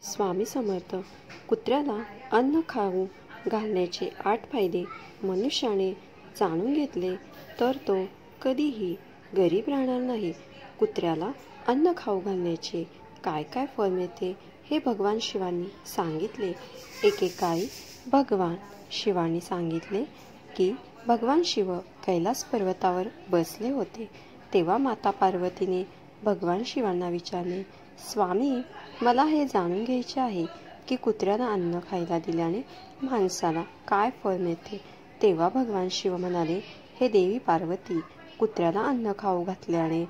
स्वामी समर्थ. कुत्र्याला अन्न खाऊ घालण्याचे 8 फायदे मनुष्याने जाणून घेतले तर तो कधीही गरीब राहणार नाही. कुत्र्याला अन्न खाऊ घालण्याचे काय काय फळ मिळते हे भगवान शिवांनी सांगितले. एकेकाळी भगवान शिवांनी सांगितले की भगवान शिव कैलास पर्वतावर बसले होते. तेव्हा माता पार्वतीने भगवान शिवांना विचारले, स्वामी, मला हे जाणून घ्यायचे आहे की कुत्र्याला अन्न खायला दिल्याने माणसाला काय फळ मिळते. तेव्हा भगवान शिव म्हणाले, हे देवी पार्वती, कुत्र्याला अन्न खाऊ घातल्याने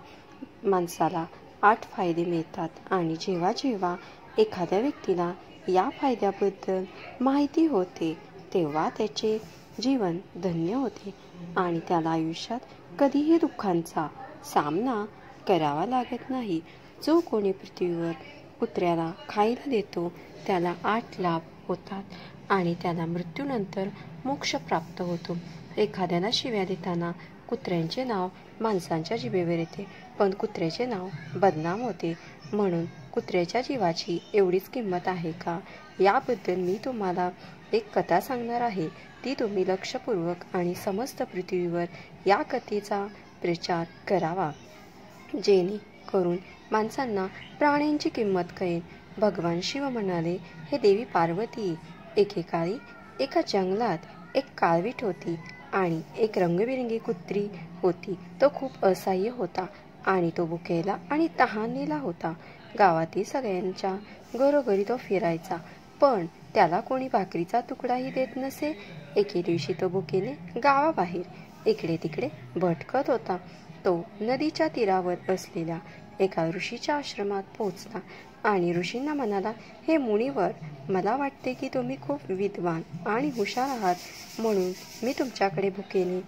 माणसाला 8 फायदे मिळतात आणि जेव्हा जेव्हा एखाद्या व्यक्तीला या फायद्याबद्दल माहिती होते तेव्हा त्याचे जीवन धन्य होते आणि त्याला आयुष्यात कधीही दुःखांचा सामना करावा लागत नाही. जो कोणी पृथ्वीवर कुत्र्याला खायला देतो त्याला 8 लाभ होतात आणि त्याला मृत्यूनंतर मोक्ष प्राप्त होतो. एखाद्याला शिव्या देताना कुत्र्यांचे नाव माणसांच्या जिभेवर येते, पण कुत्र्याचे नाव बदनाम होते. म्हणून कुत्र्याच्या जीवाची एवढीच किंमत आहे का, याबद्दल मी तुम्हाला एक कथा सांगणार आहे. ती तुम्ही लक्षपूर्वक आणि समस्त पृथ्वीवर या कथेचा प्रचार करावा, जेणेकरून माणसांना प्राण्यांची किंमत कळेल. भगवान शिव म्हणाले, हे देवी पार्वती, एकेकाळी एका जंगलात एक काळवीट होती आणि एक रंगबिरंगी कुत्री होती. तो खूप असहाय्य होता आणि तो भुकेला आणि तहानलेला होता. गावातील सगळ्यांच्या घरोघरी तो फिरायचा, पण त्याला कोणी भाकरीचा तुकडाही देत नसे. एके दिवशी तो भुकेने गावाबाहेर इकडे तिकडे भटकत होता. तो नदीच्या तीरावर असलेल्या एका ऋषीच्या आश्रमात पोहोचला आणि ऋषींना म्हणाला, हे मुनिवर, मला वाटते की तुम्ही खूप विद्वान आणि हुशार आहात, म्हणून मी तुमच्याकडे भुकेने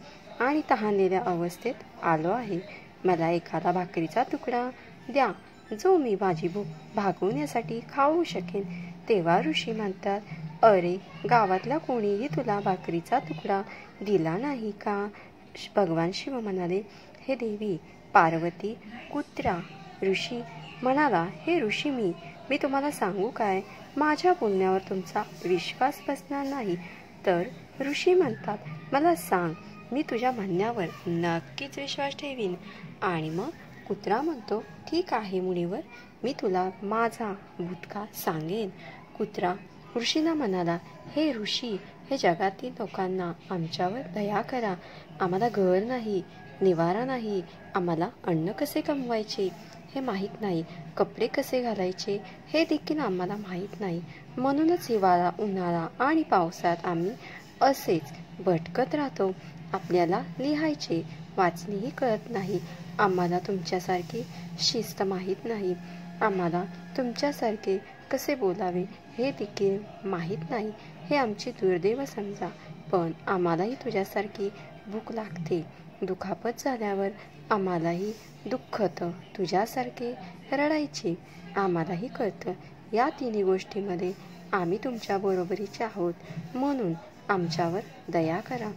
आणि तहानलेल्या अवस्थेत आलो आहे. मला एखादा भाकरीचा तुकडा द्या जो मी माझी भूक भागवण्यासाठी खाऊ शकेन. तेव्हा ऋषी म्हणतात, अरे, गावातला कोणीही तुला भाकरीचा तुकडा दिला नाही का? भगवान शिव म्हणाले, हे देवी पार्वती, कुत्रा ऋषी म्हणाला, हे ऋषी, मी तुम्हाला सांगू काय, माझ्या बोलण्यावर तुमचा विश्वास बसणार नाही. तर ऋषी म्हणतात, मला सांग, मी तुझ्या म्हणण्यावर नक्कीच विश्वास ठेवीन. आणि मग कुत्रा म्हणतो, ठीक आहे मुनिवर, मी तुला माझा भूतकाळ सांगेन. कुत्रा ऋषींना म्हणाला, हे ऋषी, हे जगातील लोकांना आमच्यावर दया करा. आम्हाला घर नाही, निवारा नाही, आम्हाला अन्न कसे कमवायचे हे माहीत नाही, कपडे कसे घालायचे हे देखील आम्हाला माहीत नाही. म्हणूनच हिवाळा, उन्हाळा आणि पावसात आम्ही असेच भटकत राहतो. आपल्याला लिहायचे वाचणेही कळत नाही. आम्हाला तुमच्यासारखी शिस्त माहीत नाही. आम्हाला तुमच्यासारखे कसे बोलावे हे देखील माहीत नाही. हे आमचे दुर्दैव समजा, पण आम्हालाही तुझ्यासारखी भूक लागते. दुखापत झाल्यावर आम्हालाही दुःखतं, तुझ्यासारखे रडायचे आम्हालाही कळतं. या तिन्ही गोष्टींमध्ये आम्ही तुमच्या बरोबरीचे आहोत, म्हणून आमच्यावर दया करा.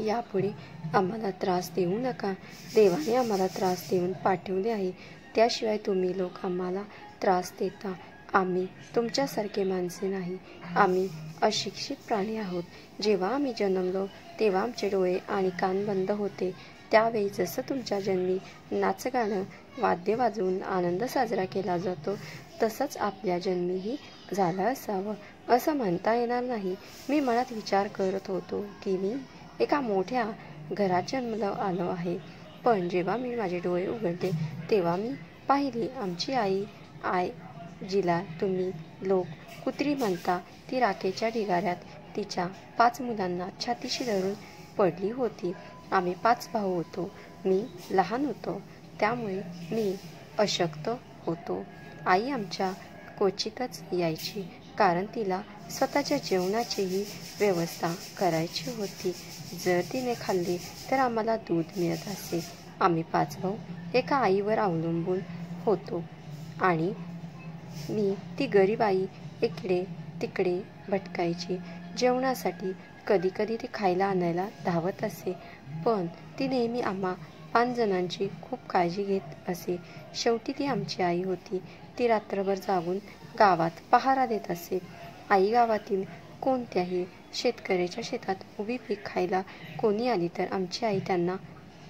यापुढे आम्हाला त्रास देऊ नका. देवाने आम्हाला त्रास देऊन पाठवले आहे, त्याशिवाय तुम्ही लोक आम्हाला त्रास देता. आम्ही तुमच्यासारखे माणसे नाही, आम्ही अशिक्षित प्राणी आहोत. जेव्हा आम्ही जन्मलो तेव्हा आमचे डोळे आणि कान बंद होते. त्यावेळी जसं तुमच्या जन्मी नाचगाणं वाद्य वाजवून आनंद साजरा केला जातो, तसंच आपल्या जन्मीही झालं असावं असं म्हणता येणार नाही. मी मनात विचार करत होतो की मी एका मोठ्या घरात जन्मलो आलो आहे, पण जेव्हा मी माझे डोळे उघडले तेव्हा मी पाहिले आमची आई, जिला तुम्ही लोक कुत्री म्हणता, ती राखेच्या ढिगाऱ्यात तिच्या 5 मुलांना छातीशी धरून पडली होती. आम्ही 5 भाऊ होतो. मी लहान होतो, त्यामुळे मी अशक्त होतो. आई आमच्या क्वचितच यायची, कारण तिला स्वतःच्या जेवणाचीही व्यवस्था करायची होती. जर तिने खाल्ली तर आम्हाला दूध मिळत असे. आम्ही 5 भाऊ एका आईवर अवलंबून होतो आणि ती गरीब आई इकडे तिकडे भटकायची जेवणासाठी. कधी कधी ती खायला आणायला धावत असे, पण ती नेहमी आम्हा 5 जणांची खूप काळजी घेत असे. शेवटी ती आमची आई होती. ती रात्रभर जागून गावात पहारा देत असे. आई गावातील कोणत्याही शेतकऱ्याच्या शेतात उभी पीक खायला कोणी आली तर आमची आई त्यांना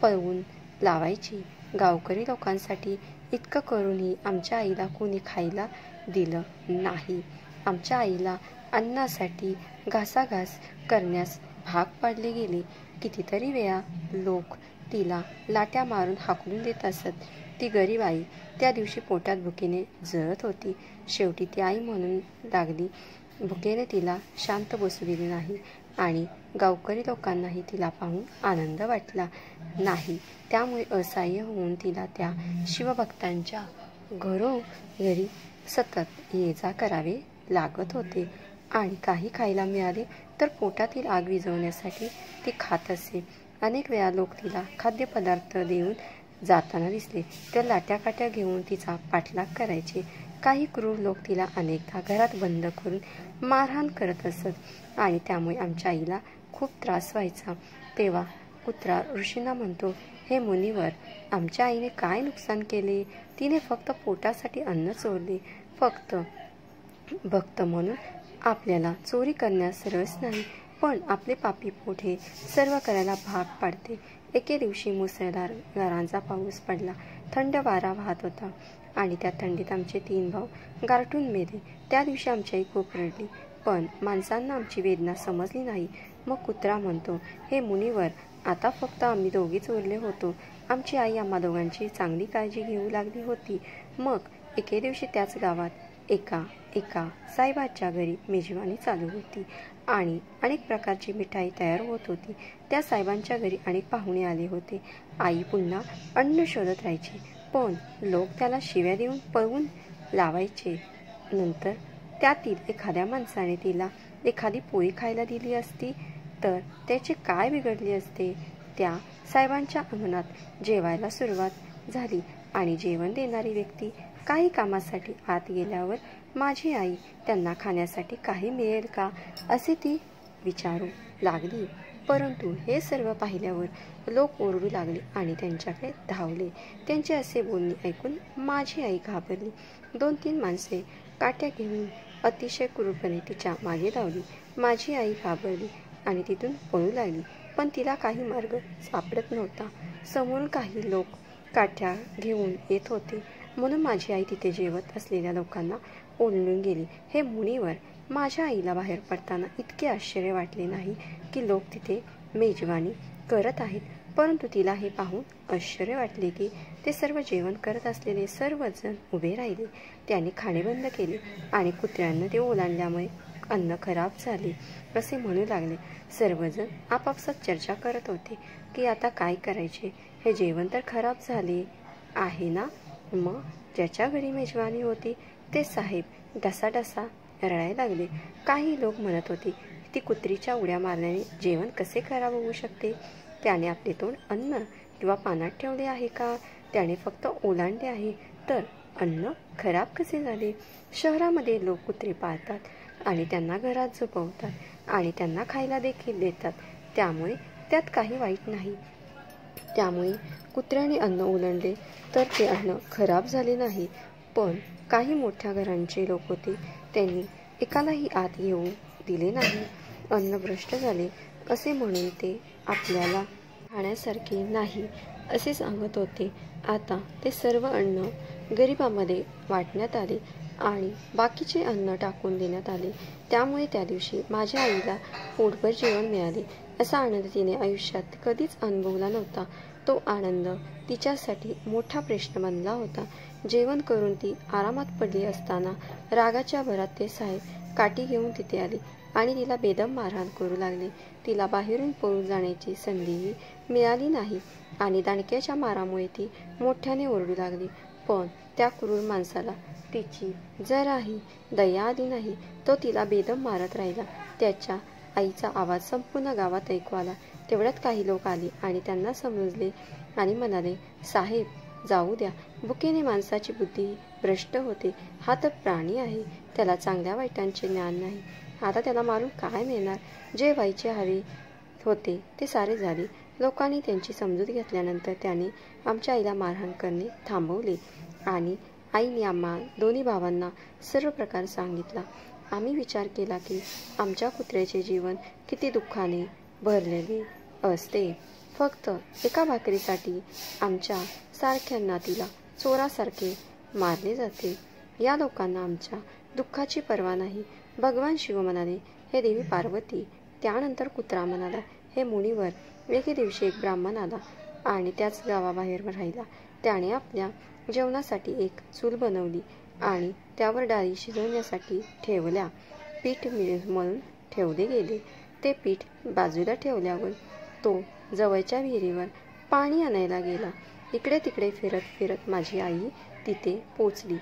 पळवून लावायची. गावकरी लोकांसाठी इतकं करूनही आमच्या आईला कोणी खायला दिलं नाही. आमच्या आईला अन्नासाठी घासाघास करण्यास भाग पाडले गेले. कितीतरी वेळा लोक तिला लाट्या मारून हाकलून देत असत. ती गरीब आई त्या दिवशी पोटात भुकेने जळत होती. शेवटी ती आई म्हणून लागली. भुकेने तिला शांत बसू दिले नाही आणि गावकरी लोकांनाही तिला पाहून आनंद वाटला नाही. त्यामुळे असहाय्य होऊन तिला त्या शिवभक्तांच्या घरोघरी सतत ये जा करावे लागत होते आणि काही खायला मिळाले तर पोटातील आग विझवण्यासाठी ती खात असे. अनेक वेळा लोक तिला खाद्यपदार्थ देऊन जाताना दिसले तर लाट्याकाट्या घेऊन तिचा पाठलाग करायचे. काही क्रूर लोक तिला अनेकदा घरात बंद करून मारहाण करत असत आणि त्यामुळे आमच्या आईला खूप त्रास व्हायचा. तेव्हा कुत्रा ऋषींना म्हणतो, हे मुनिवर, आमच्या आईने काय नुकसान केले? तिने फक्त पोटासाठी अन्न चोरले. फक्त भक्त म्हणून आपल्याला चोरी करण्यास रस नाही, पण आपले पापी पोट हे सर्व करायला भाग पाडते. एके दिवशी मुसळधार गारांचा पाऊस पडला. थंड वारा वाहत होता आणि त्या थंडीत आमचे 3 भाऊ गारठून मेले. त्या दिवशी आमची आई खूप रडली, पण माणसांना आमची वेदना समजली नाही. मग कुत्रा म्हणतो, हे मुनिवर, आता फक्त आम्ही दोघीच उरले होतो. आमची आई आम्हा दोघांची चांगली काळजी घेऊ लागली होती. मग एके दिवशी त्याच गावात एका साहेबाच्या घरी मेजवानी चालू होती आणि अनेक प्रकारची मिठाई तयार होत होती. त्या साहेबांच्या घरी अनेक पाहुणे आले होते. आई पुन्हा अन्न शोधत राहायची, पण लोक त्याला शिव्या देऊन पळवून लावायचे. नंतर त्यातील एखाद्या माणसाने तिला एखादी पोळी खायला दिली असती तर त्याचे काय बिघडले असते? त्या साहेबांच्या अंगणात जेवायला सुरुवात झाली आणि जेवण देणारी व्यक्ती काही कामासाठी आत गेल्यावर माझी आई त्यांना खाण्यासाठी काही मिळेल का असे ती विचारू लागली. परंतु हे सर्व पाहिल्यावर लोक ओरडू लागले आणि त्यांच्याकडे धावले. त्यांचे असे बोलणे ऐकून माझी आई घाबरली. 2-3 माणसे काट्या घेऊन अतिशय क्रूरपणे तिच्या मागे धावली. माझी आई घाबरली आणि तिथून पळू लागली, पण तिला काही मार्ग सापडत नव्हता. समोरून काही लोक काठ्या घेऊन येत होते, म्हणून माझी आई तिथे जेवत असलेल्या लोकांना ओरडून गेली. हे मुनिवर, माझ्या आईला बाहेर पडताना इतके आश्चर्य वाटले नाही की लोक तिथे मेजवानी करत आहेत, परंतु तिला हे पाहून आश्चर्य वाटले की ते सर्व जेवण करत असलेले सर्वजण उभे राहिले. त्याने खाणे बंद केले आणि कुत्र्यांना ते ओलांडल्यामुळे अन्न खराब झाले असे म्हणू लागले. सर्वजण आपापसात चर्चा करत होते की आता काय करायचे? हे जेवण तर खराब झाले आहे ना? मग ज्याच्या घरी मेजवानी होती ते साहेब ढसाढसा रडायला लागले. काही लोक म्हणत होते, ती कुत्रीच्या उड्या मारल्याने जेवण कसे खराब होऊ शकते? त्याने आपले तोंड अन्न किंवा पानात ठेवले आहे का? त्याने फक्त ओलांडले आहे, तर अन्न खराब कसे झाले? शहरामध्ये लोक कुत्रे पाळतात आणि त्यांना घरात झोपवतात आणि त्यांना खायला देखील देतात, त्यामुळे त्यात काही वाईट नाही. त्यामुळे कुत्र्याने अन्न ओलांडले तर ते अन्न खराब झाले नाही. पण काही मोठ्या घरांचे लोक होते, त्यांनी एकालाही आत येऊ दिले नाही. अन्न भ्रष्ट झाले असे म्हणून ते आपल्याला खाण्यासारखे नाही असे सांगत होते. आता ते सर्व अन्न गरिबांमध्ये वाटण्यात आले आणि बाकीचे अन्न टाकून देण्यात आले. त्यामुळे त्या दिवशी माझ्या आईला पोटभर जेवण मिळाले असा आनंद तिने आयुष्यात कधीच अनुभवला नव्हता. तो आनंद तिच्यासाठी मोठा प्रश्न बनला होता. जेवण करून ती आरामात पडली असताना रागाच्या भरात ते साहेब काठी घेऊन तिथे आले आणि तिला बेदम मारहाण करू लागले. तिला बाहेरून पळून जाण्याची संधीही मिळाली नाही आणि दांडक्याच्या मारामुळे ती मोठ्याने ओरडू लागली. पण त्या क्रूर माणसाला तिची जराही दया आली नाही. तो तिला बेदम मारत राहिला. त्याच्या आईचा आवाज संपूर्ण गावात ऐकू आला. तेवढ्यात काही लोक आले आणि त्यांना समजले आणि म्हणाले, साहेब, जाऊ द्या. भुकेने माणसाची बुद्धी भ्रष्ट होते. हा तर प्राणी आहे, त्याला चांगल्या वाईटांचे ज्ञान नाही. आता त्याला मारून काय मिळणार? जे व्हायचे हवे होते ते सारे झाले. लोकांनी त्यांची समजूत घेतल्यानंतर त्याने आमच्या आईला मारहाण करणे थांबवले आणि आईने आम्हा दोन्ही भावांना सर्व प्रकार सांगितला. आम्ही विचार केला की आमच्या कुत्र्याचे जीवन किती दुःखाने भरलेले असते. फक्त एका भाकरीसाठी आमच्या सारख्यांना तिला चोरासारखे मारले जाते. या लोकांना आमच्या दुःखाची पर्वा नाही. भगवान शिव म्हणाले, हे देवी पार्वती. त्यानंतर कुत्रा म्हणाला, हे मुनिवर. एके दिवशी एक ब्राह्मण आला आणि त्याच गावाबाहेर राहिला. त्याने आपल्या जेवणासाठी एक चूल बनवली आणि त्यावर डाळी शिजवण्यासाठी ठेवल्या. पीठ मळून ठेवले गेले. ते पीठ बाजूला ठेवल्यावर तो जवळच्या विहिरीवर पाणी आणायला गेला. इकडे तिकडे फिरत फिरत माझी आई तिथे पोचली.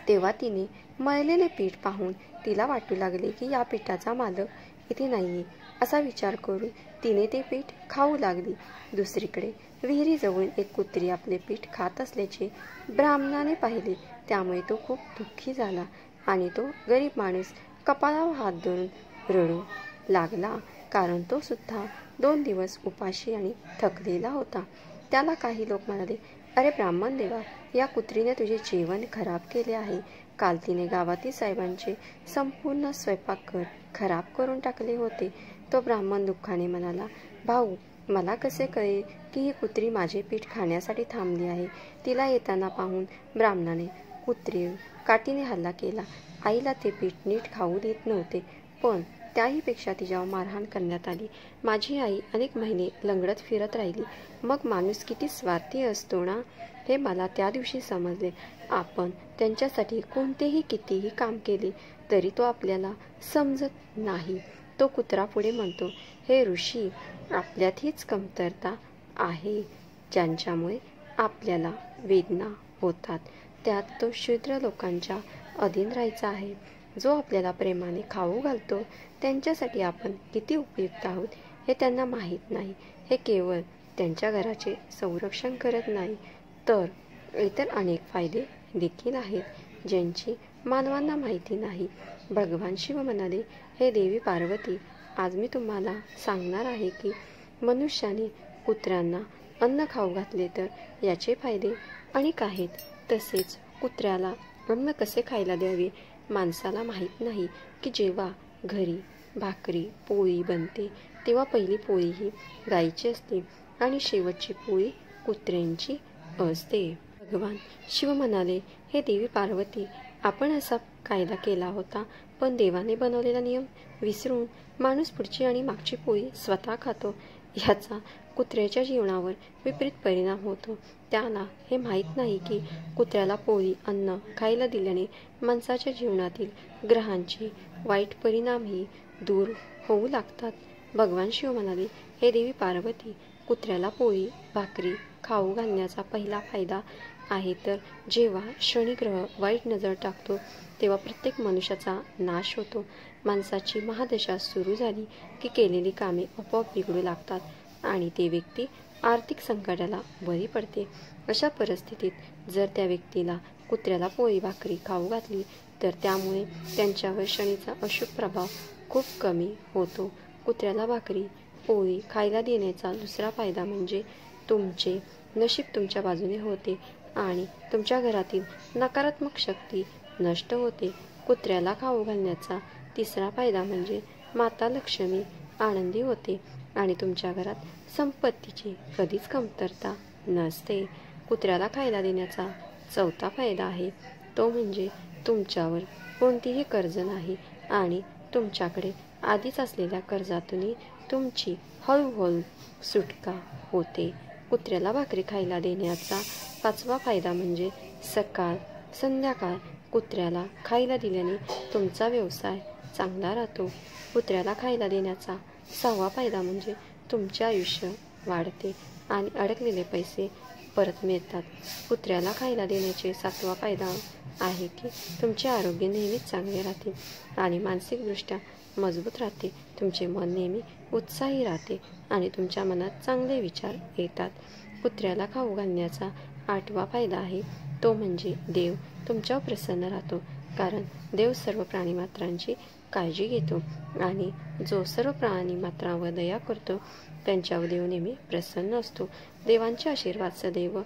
तेव्हा तिने मळलेले पीठ पाहून तिला वाटू लागले की या पिठाचा मालक इथे नाहीये. असा विचार करून तिने ते पीठ खाऊ लागली. दुसरीकडे विहिरीजवळ एक कुत्री आपले पीठ खात असल्याचे ब्राह्मणाने पाहिले. त्यामुळे तो खूप दुःखी झाला आणि तो गरीब माणूस कपाळावर हात धरून रडू लागला, कारण तो सुद्धा 2 दिवस उपाशी आणि थकलेला होता. त्याला काही लोक म्हणाले, अरे ब्राह्मण देवा, या कुत्रीने तुझे जेवण खराब केले आहे. काल तिने गावातील साहेबांचे संपूर्ण स्वयंपाकघर खराब करून टाकले होते. तो ब्राह्मण दुःखाने म्हणाला, भाऊ, मला कसे कळेल की ही कुत्री माझे पीठ खाण्यासाठी थांबली आहे. तिला येताना पाहून ब्राह्मणाने कुत्रीवर काठीने हल्ला केला. आईला ते पीठ नीट खाऊ देत नव्हते, पण त्याहीपेक्षा तिच्यावर मारहाण करण्यात आली. माझी आई अनेक महिने लंगडत फिरत राहिली. मग माणूस किती स्वार्थी असतो ना, हे मला त्या दिवशी समजले. आपण त्यांच्यासाठी कोणतेही कितीही काम केले तरी तो आपल्याला समजत नाही. तो कुत्रा पुढे म्हणतो, हे ऋषी, आपल्यात हीच कमतरता आहे ज्यांच्यामुळे आपल्याला वेदना होतात. त्यात तो शूद्र लोकांच्या अधीन राहायचा आहे. जो आपल्याला प्रेमाने खाऊ घालतो त्यांच्यासाठी आपण किती उपयुक्त आहोत हे त्यांना माहीत नाही. हे केवळ त्यांच्या घराचे संरक्षण करत नाही, तर इतर अनेक फायदे देखील आहेत ज्यांची मानवांना माहिती नाही. भगवान शिव म्हणाले, हे देवी पार्वती, आज मी तुम्हाला सांगणार आहे की मनुष्याने कुत्र्यांना अन्न खाऊ घातले तर याचे फायदे अनेक आहेत. तसेच कुत्र्याला अन्न कसे खायला द्यावे माणसाला माहीत नाही की जेव्हा घरी भाकरी पोळी बनते तेव्हा पहिली पोळी ही गाईची असते आणि शेवटची पोळी कुत्र्यांची असते. भगवान शिव म्हणाले, हे देवी पार्वती, आपण असा कायदा केला होता, पण देवाने बनवलेला नियम विसरून माणूस पुढची आणि मागची पोळी स्वतः खातो. याचा कुत्र्याच्या जीवनावर विपरीत परिणाम होतो. त्याला हे माहीत नाही की कुत्र्याला पोळी अन्न खायला दिल्याने माणसाच्या जीवनातील ग्रहांचे वाईट परिणामही दूर होऊ लागतात. भगवान शिव म्हणाले, हे देवी पार्वती, कुत्र्याला पोळी भाकरी खाऊ घालण्याचा पहिला फायदा आहे तर जेव्हा शनिग्रह वाईट नजर टाकतो तेव्हा प्रत्येक मनुष्याचा नाश होतो. माणसाची महादशा सुरू झाली की केलेली कामे आपोआप बिघडू लागतात आणि ते व्यक्ती आर्थिक संकटाला बळी पडते. अशा परिस्थितीत जर त्या व्यक्तीला कुत्र्याला पोळी भाकरी खाऊ घातली तर त्यामुळे त्यांच्यावर शनीचा अशुभ प्रभाव खूप कमी होतो. कुत्र्याला भाकरी पोळी खायला देण्याचा दुसरा फायदा म्हणजे तुमचे नशीब तुमच्या बाजूने होते आणि तुमच्या घरातील नकारात्मक शक्ती नष्ट होते. कुत्र्याला खाऊ घालण्याचा तिसरा फायदा म्हणजे माता लक्ष्मी आनंदी होते आणि तुमच्या घरात संपत्तीची कधीच कमतरता नसते. कुत्र्याला खायला देण्याचा चौथा फायदा आहे तो म्हणजे तुमच्यावर कोणतीही कर्ज नाही आणि तुमच्याकडे आधीच असलेल्या कर्जातूनही तुमची हळूहळू सुटका होते. कुत्र्याला भाकरी खायला देण्याचा पाचवा फायदा म्हणजे सकाळ संध्याकाळ कुत्र्याला खायला दिल्याने तुमचा व्यवसाय चांगला राहतो. कुत्र्याला खायला देण्याचा सहावा फायदा म्हणजे तुमचे आयुष्य वाढते आणि अडकलेले पैसे परत मिळतात. कुत्र्याला खायला देण्याचे सातवा फायदा आहे की तुमचे आरोग्य नेहमीच चांगले राहते आणि मानसिकदृष्ट्या मजबूत राहते. तुमचे मन नेहमी उत्साही राहते आणि तुमच्या मनात चांगले विचार येतात. कुत्र्याला खाऊ घालण्याचा आठवा फायदा आहे तो म्हणजे देव तुमच्यावर प्रसन्न राहतो, कारण देव सर्व प्राणीमात्रांची काळजी घेतो आणि जो सर्व प्राणीमात्रांवर दया करतो त्यांच्यावर देव नेहमी प्रसन्न असतो. देवांचे आशीर्वाद सदैव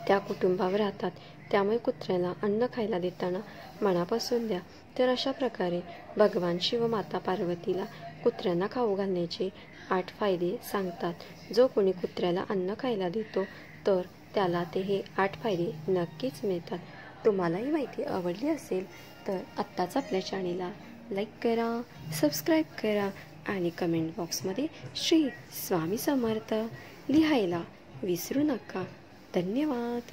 त्या कुटुंबावर राहतात. त्यामुळे कुत्र्याला अन्न खायला देताना मनापासून द्या. तर अशा प्रकारे भगवान शिव माता पार्वतीला कुत्र्यांना खाऊ घालण्याचे 8 फायदे सांगतात. जो कोणी कुत्र्याला अन्न खायला देतो तर त्याला हे 8 फायदे नक्कीच मिळतात. तुम्हालाही माहिती आवडली असेल तर आत्ताच आपल्या चॅनेलला लाईक करा, सबस्क्राईब करा आणि कमेंट बॉक्समध्ये श्री स्वामी समर्थ लिहायला विसरू नका. धन्यवाद.